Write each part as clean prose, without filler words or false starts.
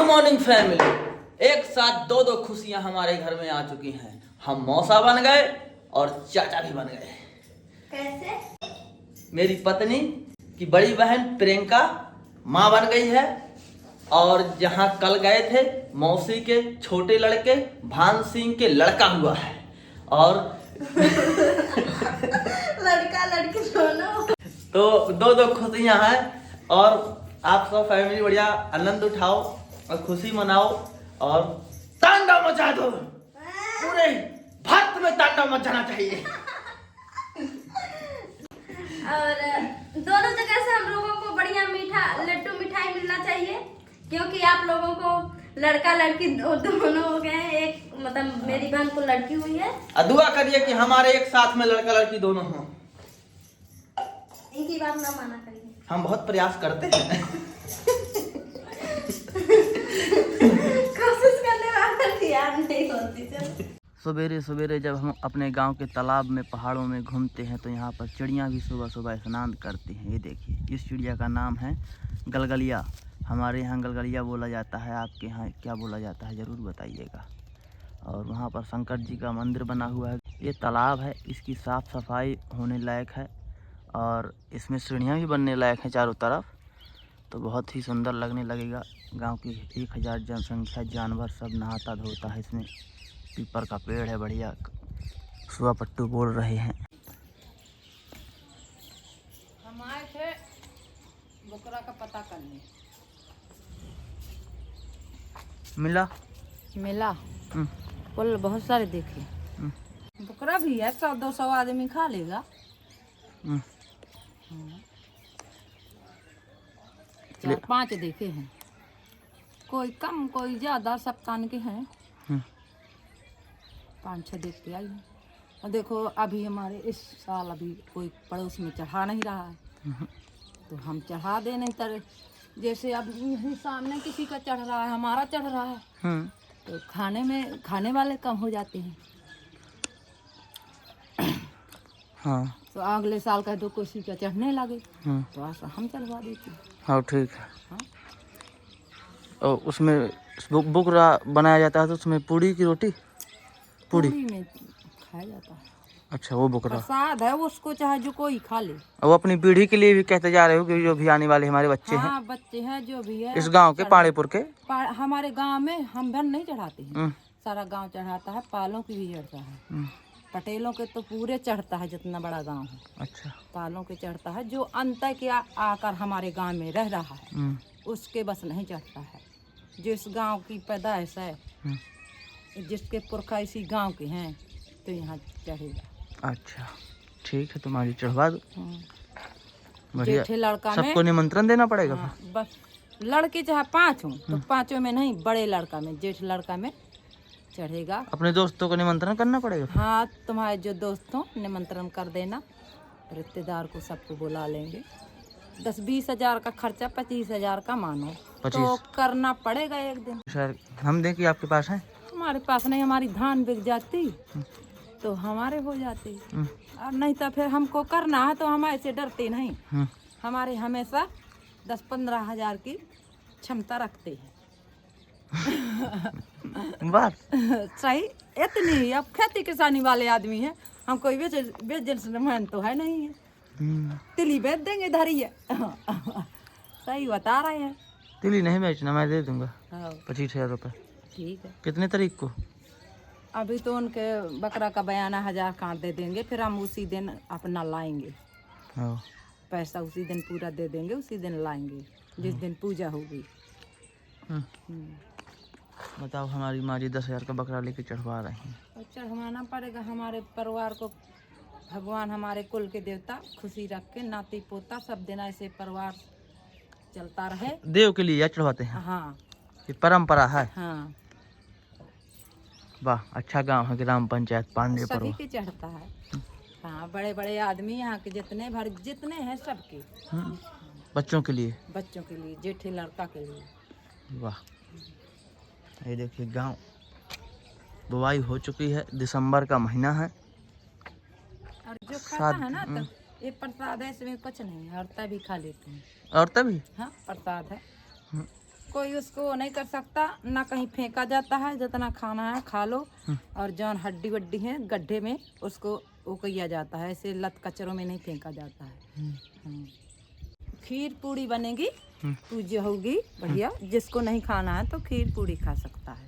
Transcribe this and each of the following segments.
Morning family, एक साथ दो दो खुशियां हमारे घर में आ चुकी हैं। हम मौसा बन गए और चाचा भी बन गए। कैसे? मेरी पत्नी की बड़ी बहन प्रियंका माँ बन गई है। और जहाँ कल गए थे मौसी के छोटे लड़के भान सिंह के लड़का हुआ है। और लड़का लड़की दोनों। तो दो दो खुशियां हैं और आप सब फैमिली बढ़िया आनंद उठाओ और खुशी मनाओ और तांडव मचा दो। पूरे भारत में तांडव मचाना चाहिए। और दोनों जगह से हम लोगों को बढ़िया मीठा लड्डू मिठाई मिलना चाहिए, क्योंकि आप लोगों को लड़का लड़की दोनों हो गए हैं। एक मतलब मेरी बहन को लड़की हुई है। दुआ करिए कि हमारे एक साथ में लड़का लड़की दोनों हों। इनकी बात ना माना करिए। हम बहुत प्रयास करते हैं। कोशिश करने वाला याद नहीं होती। सवेरे सवेरे जब हम अपने गांव के तालाब में पहाड़ों में घूमते हैं तो यहाँ पर चिड़ियाँ भी सुबह सुबह स्नान करती हैं। ये देखिए, इस चिड़िया का नाम है गलगलिया। हमारे यहाँ गलगलिया बोला जाता है, आपके यहाँ क्या बोला जाता है ज़रूर बताइएगा। और वहाँ पर शंकर जी का मंदिर बना हुआ है। ये तालाब है, इसकी साफ़ सफाई होने लायक है और इसमें सीढ़ियाँ भी बनने लायक हैं चारों तरफ। तो बहुत ही सुंदर लगने लगेगा। गांव की 1000 जनसंख्या जानवर सब नहाता धोता है इसमें। पीपर का पेड़ है बढ़िया, सुआ पट्टू बोल रहे हैं। हम आए थे बकरा का पता करने। मिला कुल बहुत सारे देखे। बकरा भी है, 100-200 आदमी खा लेगा। 4-5 देखे हैं, कोई कम कोई ज्यादा, सब कान के हैं। 5-6 देख के आई हैं। और देखो अभी हमारे इस साल अभी कोई पड़ोस में चढ़ा नहीं रहा है, तो हम चढ़ा दे नहीं तरह। जैसे अब यहीं सामने किसी का चढ़ रहा है, हमारा चढ़ रहा है, तो खाने वाले कम हो जाते हैं। हाँ तो अगले साल का तो किसी का चढ़ने लगे तो ऐसा हम चढ़वा देते हैं। हाँ ठीक है। हाँ? और उसमें बुकरा बनाया जाता है तो उसमें पूड़ी की रोटी पूड़ी में खाया जाता है। अच्छा, वो बुकरा प्रसाद है, उसको चाहे जो कोई खा ले। और अपनी पीढ़ी के लिए भी कहते जा रहे हो कि जो भी आने वाले हमारे बच्चे हैं। हाँ, बच्चे हैं जो भी है इस गांव के पाड़ेपुर के हमारे गांव में हम भर नहीं चढ़ाते हैं, सारा गांव चढ़ाता है। पालों की भी चढ़ता है, पटेलों के तो पूरे चढ़ता है जितना बड़ा गांव है। अच्छा, पालों के चढ़ता है। जो अंत के आकर हमारे गांव में रह रहा है उसके बस नहीं चढ़ता है। जिस गांव की पैदाइश है, जिसके पुरखा इसी गांव के हैं, तो यहाँ चढ़ेगा। अच्छा ठीक है, तुम्हारी चढ़वा दो। बढ़िया। लड़का सबको निमंत्रण देना पड़ेगा। हाँ, बस लड़के चाहे 5 हों तो 5 में नहीं, बड़े लड़का में, जेठ लड़का में चढ़ेगा। अपने दोस्तों को निमंत्रण करना पड़ेगा। हाँ, तुम्हारे जो दोस्त हो निमंत्रण कर देना, रिश्तेदार को सबको बुला लेंगे। 10-20 हजार का खर्चा, 25 हजार का मानो 25। तो करना पड़ेगा एक दिन। सर हम दें कि आपके पास है? हमारे पास नहीं, हमारी धान बिक जाती तो हमारे हो जाते, और नहीं तो फिर हमको करना है तो हम ऐसे डरते नहीं। हमारे हमेशा 10-15 हजार की क्षमता रखते हैं। बस सही, इतनी। अब खेती किसानी वाले आदमी हैं, हम कोई बिजनेसमैन तो है नहीं है। तिली बेच देंगे धरिए। सही बता रहे हैं। तिली नहीं बेचना, मैं दे दूंगा 25,000 रुपये। ठीक है। कितने तारीख को? अभी तो उनके बकरा का बयाना 1000 काट दे देंगे, फिर हम उसी दिन अपना लाएंगे। पैसा उसी दिन पूरा दे देंगे, उसी दिन लाएंगे जिस दिन पूजा होगी। बताओ, हमारी माँ जी 10,000 का बकरा लेके चढ़वा रहे हैं। तो चढ़वाना पड़ेगा। हमारे परिवार को भगवान, हमारे कुल के देवता खुशी रख के, नाती पोता सब दिन ऐसे परिवार चलता रहे। देव के लिए चढ़वाते हैं। हाँ, ये परंपरा है। हाँ। वाह, अच्छा गांव है, ग्राम पंचायत पांडे सभी के चढ़ता है। हाँ, बड़े बड़े आदमी यहाँ के जितने हैं सबके। बच्चों के लिए, जेठे लड़का के लिए। वाह, ये देखिए गांव बुआई हो चुकी है, दिसंबर का महीना है। और जो खाता है ना, तो ये प्रसाद है, इसमें कुछ नहीं है, औरतें भी खा लेती हैं। औरतें भी? हाँ, प्रसाद है। कोई उसको वो नहीं कर सकता, ना कहीं फेंका जाता है, जितना खाना है खा लो, और जौन हड्डी वड्डी है गड्ढे में उसको वो किया जाता है, ऐसे लत कचरों में नहीं फेंका जाता है। खीर पूड़ी बनेगी, पूजा होगी बढ़िया, जिसको नहीं खाना है तो खीर पूड़ी खा सकता है।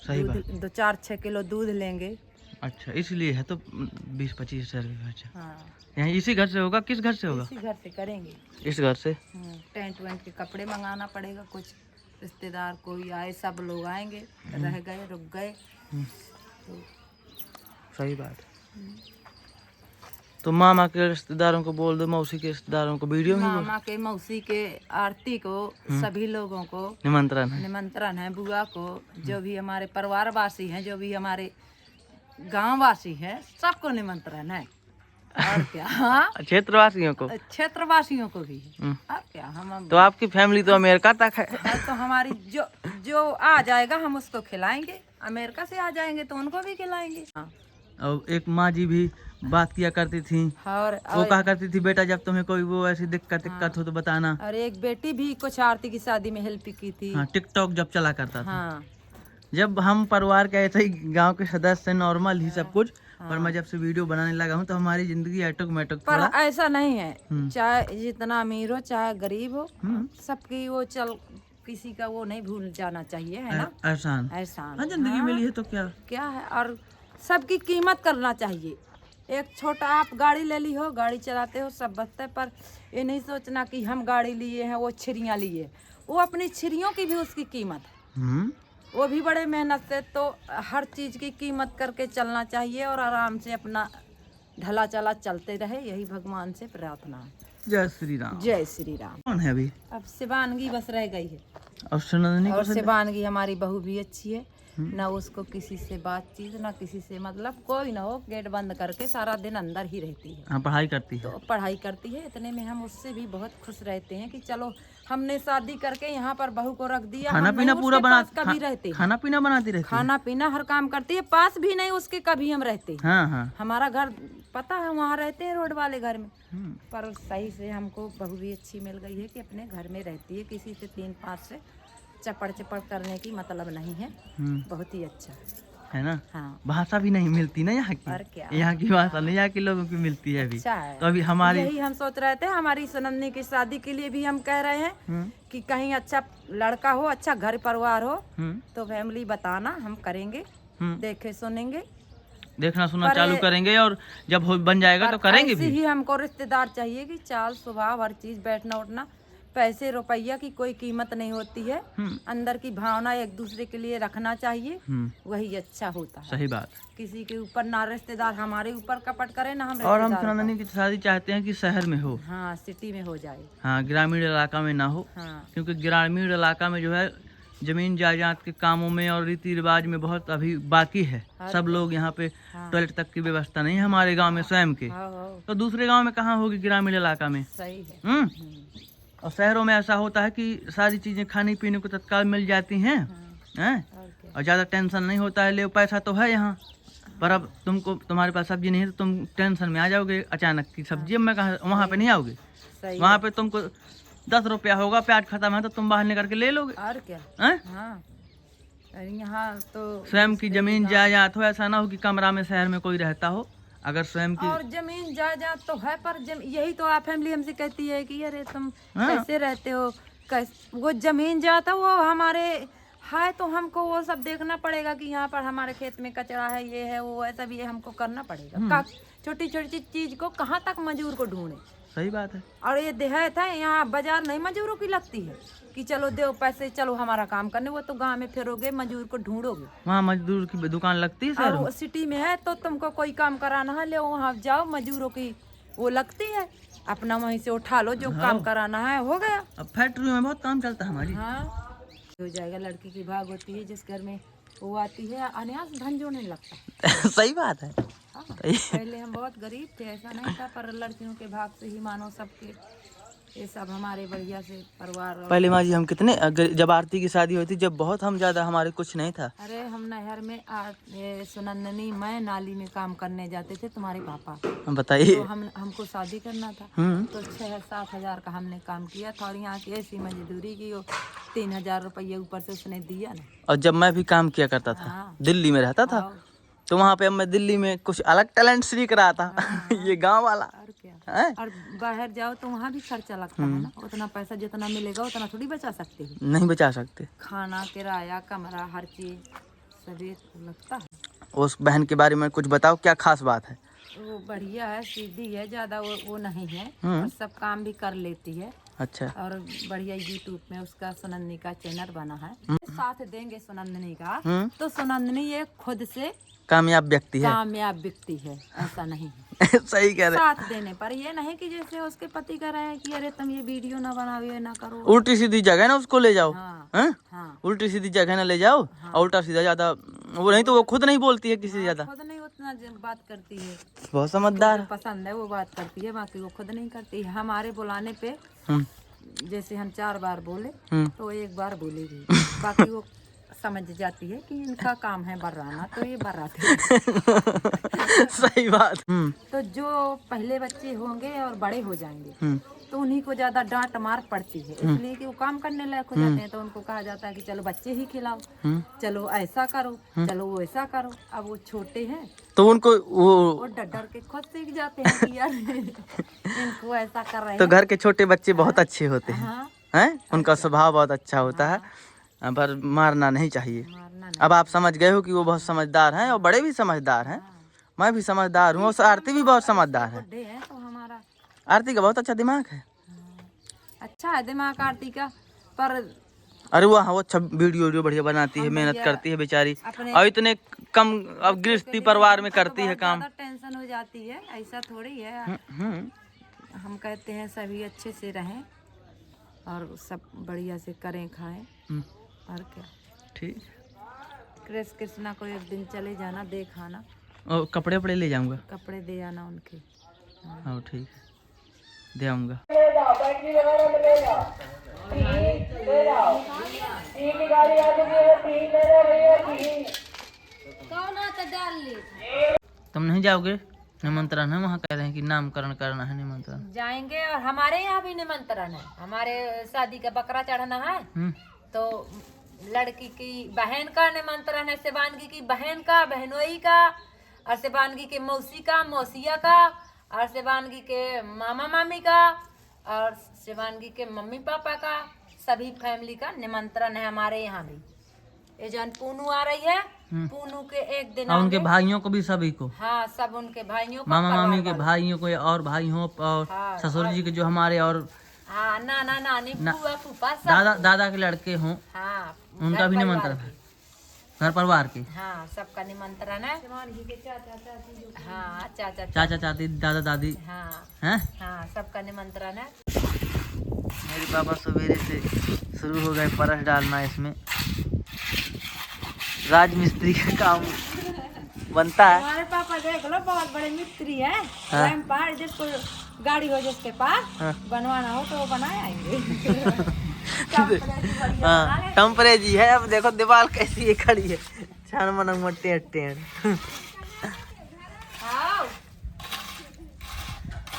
सही बात। 2-4-6 किलो दूध लेंगे। अच्छा, इसलिए है तो 20-25 हज़ार रुपये खर्चा। हाँ, यहाँ इसी घर से होगा? किस घर से होगा? इसी घर से करेंगे। इस घर से। टेंट वेंट के कपड़े मंगाना पड़ेगा, कुछ रिश्तेदार कोई आए, सब लोग आएंगे, रह गए रुक गए। तो सही बात। तो मामा के रिश्तेदारों को बोल दो, मौसी के रिश्तेदारों को, वीडियो में मामा के, मौसी के, आरती को, सभी लोगों को निमंत्रण है। बुआ को, जो भी हमारे परिवार वासी हैं, जो भी हमारे गांव वासी हैं, सबको निमंत्रण है। और क्या, हाँ, क्षेत्रवासियों को, क्षेत्रवासियों को भी। और क्या, हम तो आपकी फैमिली तो अमेरिका तक है। तो हमारी जो आ जाएगा हम उसको खिलाएंगे, अमेरिका से आ जाएंगे तो उनको भी खिलाएंगे। हाँ। और एक माँ जी भी बात किया करती थी, और वो कहा करती थी, बेटा जब तुम्हें कोई वो ऐसी दिक्कत हो तो बताना। और एक बेटी भी कुछ आरती की शादी में हेल्प की थी। हाँ, टिकटॉक जब चला करता था। हाँ। जब हम परिवार के ऐसे ही गांव के सदस्य नॉर्मल ही सब कुछ, पर मैं जब से वीडियो बनाने लगा हूँ तो हमारी जिंदगी ऑटोमेटिक पर थोड़ा। ऐसा नहीं है, चाहे जितना अमीर हो चाहे गरीब हो, सबकी वो किसी का वो नहीं भूल जाना चाहिए, है ना। एहसान एहसान जिंदगी मिली है तो क्या है, और सबकी कीमत करना चाहिए। एक छोटा आप गाड़ी ले ली हो, गाड़ी चलाते हो सब बचते, पर ये नहीं सोचना कि हम गाड़ी लिए हैं, वो छिरियाँ लिए, वो अपनी छिरियों की भी उसकी कीमत है। वो भी बड़े मेहनत से, तो हर चीज़ की कीमत करके चलना चाहिए और आराम से अपना ढला चला चलते रहे, यही भगवान से प्रार्थना है। जय श्री राम। जय श्री राम। कौन है अभी? अब शिवानगी बस रह गई है, और सुनंदनी और शिवानगी हमारी बहू भी अच्छी है, ना उसको किसी से बातचीत, ना किसी से मतलब, कोई ना हो, गेट बंद करके सारा दिन अंदर ही रहती है। हाँ, पढ़ाई करती है। तो पढ़ाई करती है, इतने में हम उससे भी बहुत खुश रहते हैं कि चलो हमने शादी करके यहाँ पर बहू को रख दिया, खाना पीना पूरा कभी रहते हैं, खाना पीना बनाती रहती है, खाना पीना हर काम करती है, पास भी नहीं उसके कभी हम रहते हैं। हाँ। हमारा घर पता है, वहाँ रहते हैं रोड वाले घर में, पर सही से हमको बहू भी अच्छी मिल गई है कि अपने घर में रहती है, किसी से 3-5 से चपड़ करने की मतलब नहीं है। बहुत ही अच्छा है ना। हाँ। भाषा भी नहीं मिलती ना यहाँ की, और क्या, यहाँ की भाषा नहीं, यहाँ के लोगों की मिलती है अभी। अच्छा है। तो अभी हमारी यही हम सोच रहे थे, हमारी सुनंदनी की शादी के लिए भी हम कह रहे हैं कि कहीं अच्छा लड़का हो, अच्छा घर परिवार हो, तो फैमिली बताना, हम करेंगे, देखे सुनेंगे, देखना सुनना चालू करेंगे, और जब बन जाएगा तो करेंगे भी। ही हमको रिश्तेदार चाहिए कि चाल स्वभाव हर चीज, बैठना उठना, पैसे रुपया की कोई कीमत नहीं होती है, अंदर की भावना एक दूसरे के लिए रखना चाहिए, वही अच्छा होता है। सही बात। किसी के ऊपर ना रिश्तेदार हमारे ऊपर कपट करे, ना हम और हम सुनंदनी की शादी चाहते हैं कि शहर में हो। हाँ, सिटी में हो जाए। हाँ, ग्रामीण इलाका में ना हो। हाँ। क्योंकि ग्रामीण इलाका में जो है जमीन जायदाद के कामों में और रीति रिवाज में बहुत अभी बाकी है। सब लोग यहाँ पे टॉयलेट तक की व्यवस्था नहीं है हमारे गांव में स्वयं के, तो दूसरे गांव में कहाँ होगी ग्रामीण इलाका में। सही है। और शहरों में ऐसा होता है कि सारी चीजें खाने पीने को तत्काल मिल जाती हैं, और ज्यादा टेंशन नहीं होता है। ले पैसा तो है यहाँ, पर अब तुम्हारे पास सब्जी नहीं है तो तुम टेंशन में आ जाओगे अचानक की सब्जी, अब मैं कहा वहाँ पे नहीं आओगे। वहाँ पे तुमको 10 रुपया होगा, प्याज खत्म है तो तुम बाहर निकल के ले लोगे। और क्या। हाँ। यहाँ तो स्वयं की जमीन जायदाद हो, ऐसा ना हो कि कमरा में शहर में कोई रहता हो। अगर स्वयं की और जमीन जायदाद तो है, पर यही तो आप फैमिली हमसे कहती है कि अरे तुम कैसे रहते हो, वो जमीन जाता वो हमारे है, तो हमको वो सब देखना पड़ेगा कि यहाँ पर हमारे खेत में कचरा है, ये है वो, ऐसा भी हमको करना पड़ेगा। छोटी छोटी चीज को कहाँ तक मजदूर को ढूंढे। सही बात है। और ये देहात है, यहाँ बाजार नहीं मजदूरों की लगती है कि चलो दो पैसे, चलो हमारा काम करने, वो तो गांव में फिरोगे मजदूर को ढूंढोगे, वहाँ मजदूर की दुकान लगती है। और सिटी में है तो तुमको कोई काम कराना है, ले वहाँ जाओ, मजदूरों की वो लगती है, अपना वहीं से उठा लो, जो काम कराना है हो गया। अब फैक्ट्री में बहुत काम चलता है हमारी। हाँ, हो जाएगा। लड़की की भाग होती है, जिस घर में वो आती है, अनायास धन जोड़ने लगता है। सही बात है। पहले हम बहुत गरीब थे, ऐसा नहीं था, पर लड़कियों के भाग से ही मानो सबके ये सब हमारे बढ़िया से परिवार। पहले माँ जी हम कितने जब आरती की शादी हुई थी जब बहुत हम ज्यादा हमारे कुछ नहीं था। अरे हम नहर में सुनंदनी मैं नाली में काम करने जाते थे तुम्हारे पापा। बताइए। तो हमको शादी करना था तो 6-7 हजार का हमने काम किया था और यहाँ की ऐसी मजदूरी की 3,000 रुपये ऊपर से उसने दिया ना। और जब मैं भी काम किया करता था हाँ। दिल्ली में रहता था तो वहाँ पे अब मैं दिल्ली में कुछ अलग टैलेंट सीख रहा था। ये गांव वाला और क्या है? और बाहर जाओ तो वहाँ भी खर्चा लगता है ना। उतना पैसा जितना मिलेगा उतना थोड़ी बचा सकते हो। नहीं बचा सकते। खाना किराया कमरा हर चीज सभी लगता है। उस बहन के बारे में कुछ बताओ, क्या खास बात है? वो बढ़िया है, सीधी है, ज्यादा वो नहीं है और सब काम भी कर लेती है। अच्छा। और बढ़िया यूट्यूब में उसका सुनंदनी का चैनल बना है। साथ देंगे सुनंदनी का तो सुनंदनी ये खुद से कामयाब व्यक्ति है। कामयाब व्यक्ति है, ऐसा नहीं है। सही कह रहे। साथ देने पर ये नहीं कि जैसे उसके पति कह रहे हैं कि अरे तुम ये वीडियो ना बनाओ ये ना करो। उल्टी सीधी जगह ना उसको ले जाओ। हाँ, हैं? हाँ। उल्टी सीधी जगह ना ले जाओ। और उल्टा सीधा ज्यादा वो नहीं तो वो खुद नहीं बोलती है किसी से ज्यादा। खुद नहीं उतना बात करती है। बहुत समझदार। जो पसंद है वो बात करती है, बाकी वो खुद नहीं करती है। हमारे बुलाने पे जैसे हम 4 बार बोले तो 1 बार बोलेगी, बाकी वो समझ जाती है कि इनका काम है बर्राना तो ये बर्राते हैं। सही बात। तो जो पहले बच्चे होंगे और बड़े हो जाएंगे तो उन्हीं को ज्यादा डांट मार पड़ती है, इसलिए कि वो काम करने लायक हो जाते हैं। तो उनको कहा जाता है कि चलो बच्चे ही खिलाओ, चलो ऐसा करो, चलो वो ऐसा करो। अब वो छोटे हैं तो उनको वो डर डर के खुद सीख जाते हैं कि यार इनको ऐसा कर रहे हैं। तो घर के छोटे बच्चे बहुत अच्छे होते हैं। हाँ, हैं? उनका स्वभाव बहुत अच्छा होता है, पर मारना नहीं चाहिए। मारना नहीं। अब आप समझ गए हो कि वो बहुत समझदार हैं और बड़े भी समझदार हैं। मैं भी समझदार हूँ और आरती भी बहुत समझदार है। बुड्ढे हैं तो हमारा आरती का बहुत अच्छा दिमाग है। अच्छा है दिमाग आरती का। पर अरे वो अच्छा वीडियो बढ़िया बनाती है, मेहनत करती है बेचारी। और इतने कम अब गृहस्थी परिवार में करती है काम। टेंशन हो जाती है, ऐसा थोड़ी है। हम कहते हैं सभी अच्छे से रहें और सब बढ़िया से करें खाएं और क्या। ठीक। कृष्ण कृष्णा को एक दिन चले जाना देख आना और कपड़े वपड़े ले जाऊंगा। कपड़े दे आना उनके। हाँ ठीक है, दे आऊंगा। तुम नहीं जाओगे? निमंत्रण है वहाँ, कह रहे हैं कि नामकरण करना है, निमंत्रण। जाएंगे और हमारे यहाँ भी निमंत्रण है। हमारे शादी का बकरा चढ़ना है तो लड़की की बहन का निमंत्रण है, शिवानगी की बहन का, बहनोई का, और शिवानगी के मौसी का, मौसिया का, और शिवानगी के मामा मामी का, और शिवानगी के मम्मी पापा का, सभी फैमिली का निमंत्रण है हमारे यहाँ भी। ये जन पूनू आ रही है, पूनू के एक दिन और उनके भाइयों को भी, सभी को। हाँ, सब उनके भाइयों को, मामा मामी के भाइयों को और भाई हो, और ससुर जी के जो हमारे, और हाँ नाना नानी फूफा फूफा सब, दादा के लड़के हों, हाँ उनका भी निमंत्रण है। घर परिवार के, हाँ सबका निमंत्रण है। हाँ चाचा चाची, दादा दादी, हाँ हैं? हाँ सबका निमंत्रण है। मेरे पापा सवेरे से शुरू हो गए परस डालना। इसमें राजमिस्त्री का काम बनता है। हमारे पापा देख लो बहुत बड़े मिस्त्री है। पहाड़ जिसको गाड़ी हो जिसके पास बनवाना हो तो वो बनाए आएंगे। हाँ टम्परे जी है। अब देखो दीवार कैसी है, खड़ी है, छान मन टेढ़।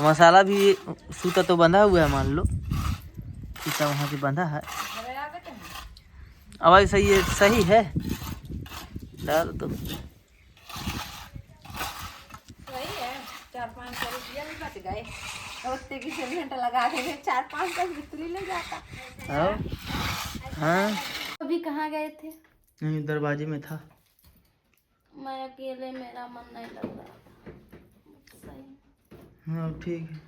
मसाला भी सूता तो बंधा हुआ है, मान लो सूता वहाँ से बंधा है। अब भाई सही है डाल तो सही है। 400-500 रुपया भी बच गए। उतने की सीमेंट लगा के 4-5 बिक्री ले जाता। हाँ अभी कहाँ गए थे? नहीं, दरवाजे में था। मैं अकेले, मेरा मन नहीं लग रहा। हाँ ठीक है,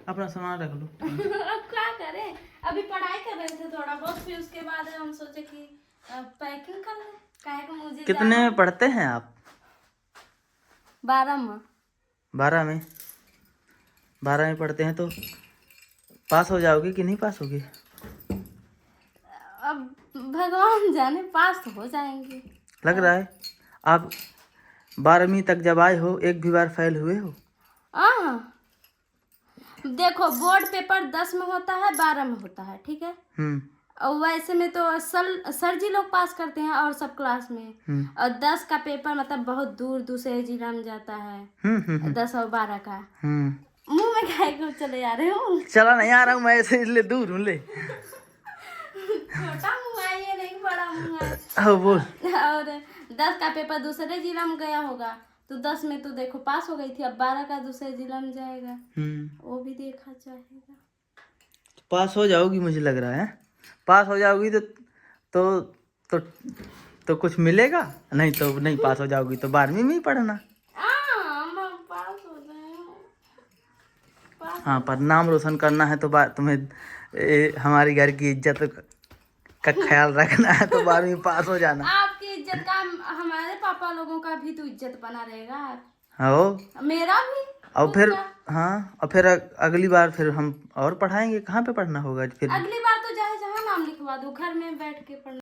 अपना सामान रख लो। अब क्या करें, अभी पढ़ाई कर रहे थे थोड़ा बहुत, फिर उसके बाद हम सोचे कि पैकिंग कर लें। काहे को मुझे कितने में पढ़ते हैं आप? 12 में। 12 में? 12 में पढ़ते हैं तो पास हो जाओगे कि नहीं पास होगे? अब भगवान जाने, पास तो हो जाएंगे। लग रहा है। आप 12वीं तक जब आए हो, एक भी बार फेल हुए हो? देखो बोर्ड पेपर 10 में होता है, 12 में होता है, ठीक है। और वैसे में तो सर जी लोग पास करते हैं और सब क्लास में। और 10 का पेपर मतलब बहुत दूर दूसरे जिला में जाता है। 10 और 12 का। मुंह में खाए को चले आ रहे हो? चला नहीं आ रहा हूँ मैं, ऐसे इसलिए दूर हूँ ले। छोटा मुंह है ये, नहीं बड़ा मुंह है। हाँ बोल। और 10 का पेपर दूसरे जिला में गया होगा तो 10 में तो देखो पास हो गई थी। अब 12 का दूसरे जिला में जाएगा, वो भी देखा जाएगा। पास हो जाओगी मुझे लग रहा है। पास हो जाओगी तो कुछ मिलेगा, नहीं तो नहीं पास हो जाओगी तो 12वीं में ही पढ़ना। पास हो जाए। हाँ पर नाम रोशन करना है तो तुम्हें हमारी घर की इज्जत का ख्याल रखना है तो 12वीं पास हो जाना। आपकी इज्जत का हमारे पापा लोगों का भी तो इज्जत बना रहेगा। हाँ मेरा भी। और फिर हाँ, और फिर अगली बार फिर हम और पढ़ाएंगे। कहाँ पे पढ़ना होगा फिर? अगली बार तो चाहे जहाँ नाम लिखवा दो, घर में बैठ के पढ़ना।